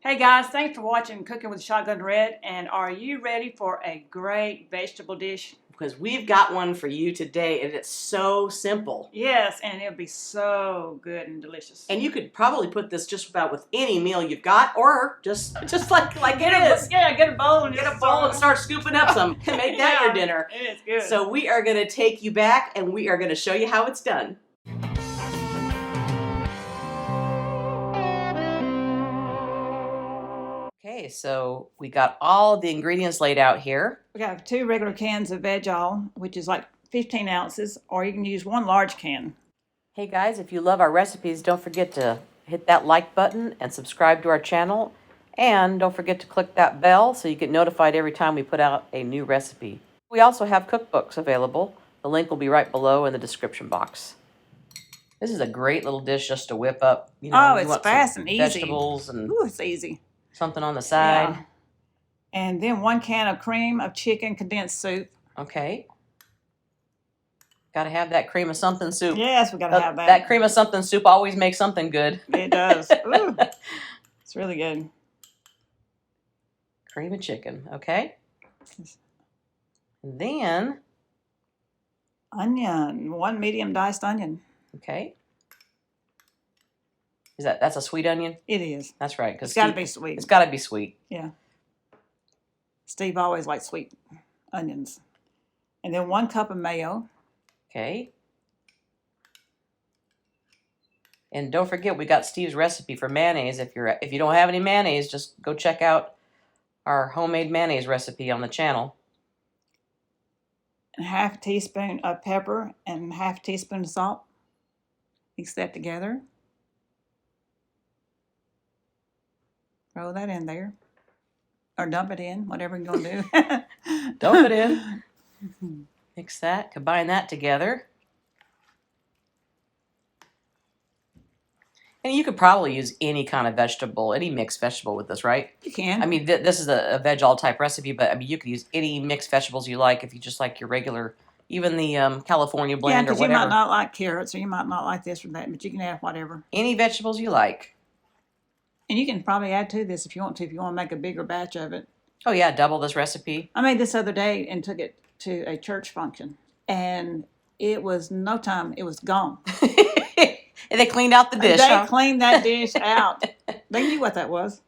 Hey guys, thanks for watching Cooking with Shotgun Red. And are you ready for a great vegetable dish? Because we've got one for you today, and it's so simple. Yes, and it'll be so good and delicious. And you could probably put this just about with any meal you've got, or just like it is. Yeah, get a bowl and and start scooping up some and make that your dinner. It is good. So we are going to take you back, and we are going to show you how it's done. Okay, so we got all the ingredients laid out here. We got 2 regular cans of Veg-All, which is like 15 ounces, or you can use 1 large can. Hey guys, if you love our recipes, don't forget to hit that like button and subscribe to our channel. And don't forget to click that bell so you get notified every time we put out a new recipe. We also have cookbooks available. The link will be right below in the description box. This is a great little dish just to whip up. You know, it's fast and easy. Vegetables and it's easy. Something on the side. Yeah. And then 1 can of cream of chicken condensed soup. Okay. Got to have that cream of something soup. Yes, we got to have that. That cream of something soup always makes something good. It does. Ooh, it's really good. Cream of chicken, okay. And then onion, 1 medium diced onion. Okay. That's a sweet onion? It is. That's right. It's got to be sweet. It's got to be sweet. Yeah. Steve always likes sweet onions. And then 1 cup of mayo. Okay. And don't forget, we got Steve's recipe for mayonnaise. If you don't have any mayonnaise, just go check out our homemade mayonnaise recipe on the channel. And 1/2 teaspoon of pepper and 1/2 teaspoon of salt. Mix that together. Throw that in there. Or dump it in, whatever you're going to do. Dump it in. Mix that. Combine that together. And you could probably use any kind of vegetable, any mixed vegetable with this, right? You can. I mean, this is a veg-all type recipe, but I mean, you could use any mixed vegetables you like if you just like your regular, even the California blend or whatever. You might not like carrots, or you might not like this or that, but you can add whatever. Any vegetables you like. And you can probably add to this if you want to make a bigger batch of it. Oh yeah, double this recipe. I made this other day and took it to a church function, and it was no time. It was gone. And they cleaned out the dish. They cleaned that dish out. They knew what that was.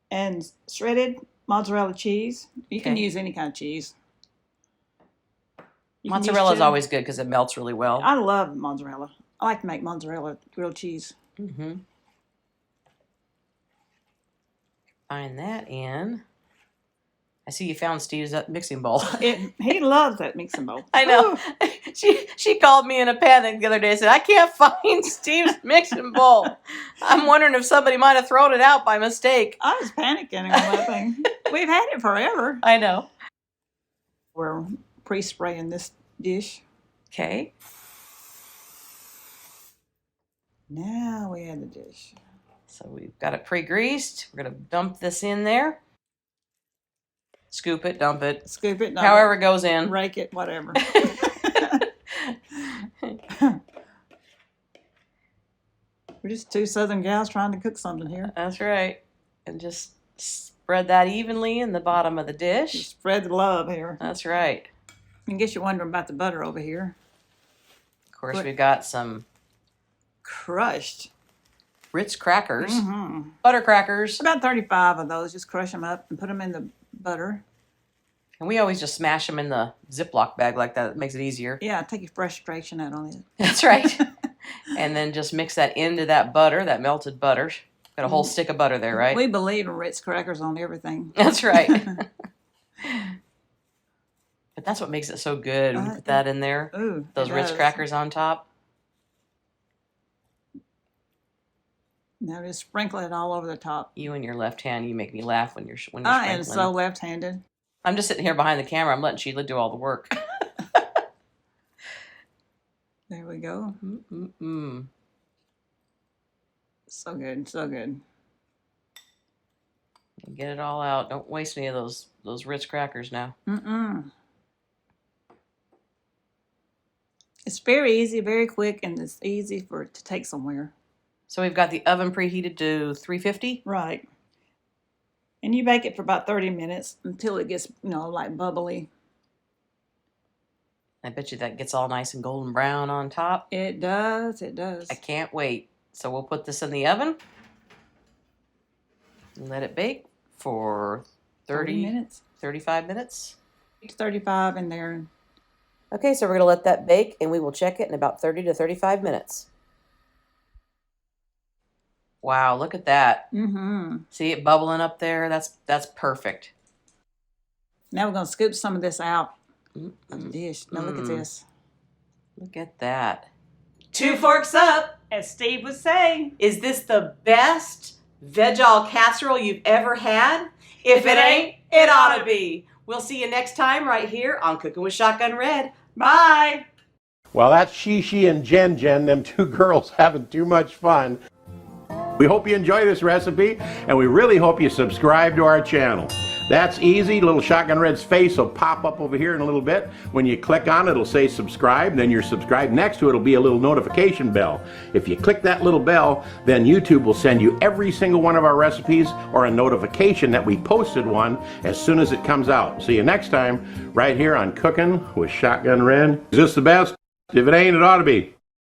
And shredded mozzarella cheese. You can use any kind of cheese. Mozzarella is always good because it melts really well. I love mozzarella. I like to make mozzarella grilled cheese. Mm-hmm. Find that in. I see you found Steve's mixing bowl. He loves that mixing bowl. I know. She called me in a panic the other day and said, I can't find Steve's mixing bowl. I'm wondering if somebody might have thrown it out by mistake. I was panicking on that thing. We've had it forever. I know. We're pre-spraying this dish. Okay. Now we add the dish. So we've got it pre-greased. We're going to dump this in there. Scoop it, dump it. Scoop it, dump however it. It goes in. Rake it, whatever. We're just 2 Southern gals trying to cook something here. That's right. And just spread that evenly in the bottom of the dish. Just spread the love here. That's right. I guess you're wondering about the butter over here. Of course, we've got some crushed Ritz Crackers. Mm-hmm. Butter crackers. About 35 of those. Just crush them up and put them in the butter. And we always just smash them in the Ziploc bag like that. It makes it easier. Yeah, take your frustration out on it. That's right. And then just mix that into that butter, that melted butter. Got a whole stick of butter there, right? We believe in Ritz Crackers on everything. That's right. But that's what makes it so good. We put that in there. Ooh, those Ritz Crackers on top. Now just sprinkle it all over the top. You and your left hand, you make me laugh when you're sprinkling. I am so left-handed. I'm just sitting here behind the camera. I'm letting Sheila do all the work. There we go. Mm-mm-mm. So good, so good. Get it all out. Don't waste any of those Ritz Crackers now. Mm-mm. It's very easy, very quick, and it's easy for it to take somewhere. So we've got the oven preheated to 350. Right. And you bake it for about 30 minutes until it gets, like bubbly. I bet you that gets all nice and golden brown on top. It does. It does. I can't wait. So we'll put this in the oven and let it bake for 30 minutes. 35 minutes. 35 in there. Okay, so we're going to let that bake, and we will check it in about 30 to 35 minutes. Wow, look at that. Mm-hmm. See it bubbling up there? That's perfect. Now we're going to scoop some of this out of the dish. Now look at this. Look at that. 2 forks up, as Steve would say. Is this the best Veg-All Casserole you've ever had? If it ain't, it ought to be. We'll see you next time right here on Cooking with Shotgun Red. Bye. Well, that's Shishi and Jen, them two girls having too much fun. We hope you enjoy this recipe, and we really hope you subscribe to our channel. That's easy. Little Shotgun Red's face will pop up over here in a little bit. When you click on it, it'll say subscribe, then you're subscribed. Next to it will be a little notification bell. If you click that little bell, then YouTube will send you every single one of our recipes or a notification that we posted one as soon as it comes out. See you next time right here on Cooking with Shotgun Red. Is this the best? If it ain't, it ought to be.